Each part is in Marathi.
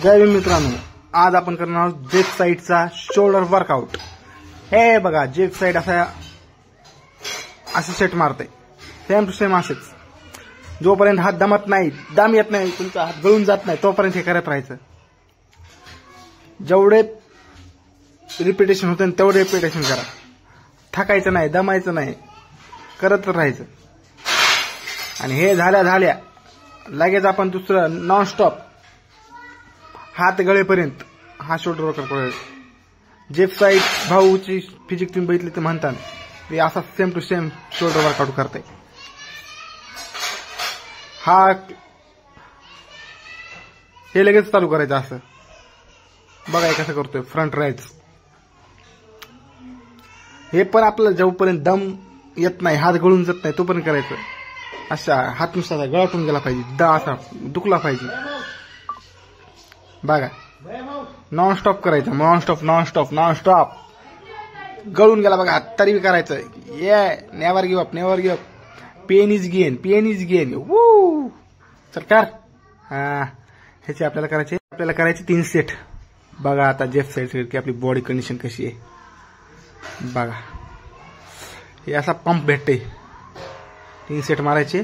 जय भीम मित्रांनो, आज आपण करणार आहोत जेफ साईडचा शोल्डर वर्कआउट। हे बघा, जेफ साईड असे सेट मारते, सेम टू सेम असेच। जोपर्यंत हात दमत नाही, दम येत नाही, तुमचा हात गळून जात नाही, तोपर्यंत हे करत राहायचं। जेवढे रिपिटेशन होते तेवढे रिपिटेशन करा, थकायचं नाही, दमायचं नाही, करत राहायचं। आणि हे झाल्या लगेच आपण दुसरं नॉन स्टॉप हात गळेपर्यंत हा शोल्डर वर्कआउट करायचा। जेफ साईड भाऊची फिजिक तुम्ही बघितली ते म्हणतात ते असा same to same shoulder workout करते। हे लगेच चालू करायचं असं। बघा कसं करतोय फ्रंट राईट। हे पण आपल्याला जेवपर्यंत दम येत नाही, हात गळून जात नाही, तोपर्यंत करायचं। असा हात नुसता गळाटून गेला पाहिजे, असा दुखला पाहिजे। बघा, नॉन स्टॉप करायचं, नॉन स्टॉप गळून गेला बघा तरी बी करायचं। ये never give up, pain is gain. वू चल कर। ह्याचे आपल्याला करायचे 3 सेट। बघा आता जेफ साईड की आपली बॉडी कंडिशन कशी आहे बघा। हे असा पंप भेटते, 3 सेट मारायचे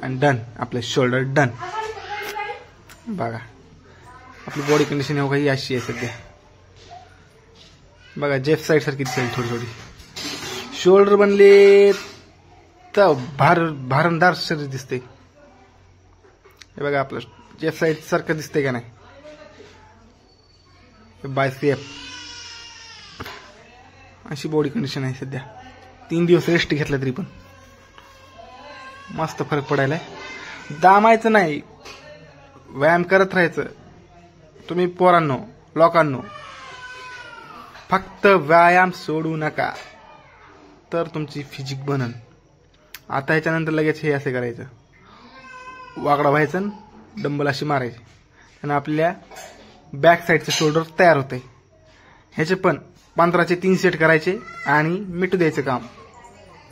आणि डन, आपले शोल्डर डन। बघा आपली बॉडी कंडिशन ही अशी आहे सध्या। बघा जेफ साईड सारखी दिसेल थोडी। शोल्डर बनले तर भारंदार शरीर दिसते। हे बघा आपलं जेफ साईड सारखं दिसते का नाही। बायसेप अशी बॉडी कंडिशन आहे सध्या। 3 दिवस रेस्ट घेतला तरी पण मस्त फरक पडायला। दामायचं नाही, व्यायाम करत राहायचं। तुम्ही पोरांनो, लोकांनो, फक्त व्यायाम सोडू नका तर तुमची फिजिक बनन। आता ह्याच्यानंतर लगेच हे असे करायचं, वाकडा व्हायचं, डंबल अशी मारायची आणि आपल्या बॅक साईडचं शोल्डर तयार होते। ह्याचे पण 15चे 3 सेट करायचे आणि मिटू द्यायचं काम।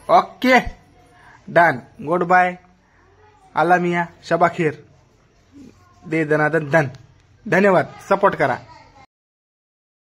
ओके डन, गुड बाय, अल्ला मिया, शबा खैर, दे दनादन धन। धन्यवाद, सपोर्ट करा।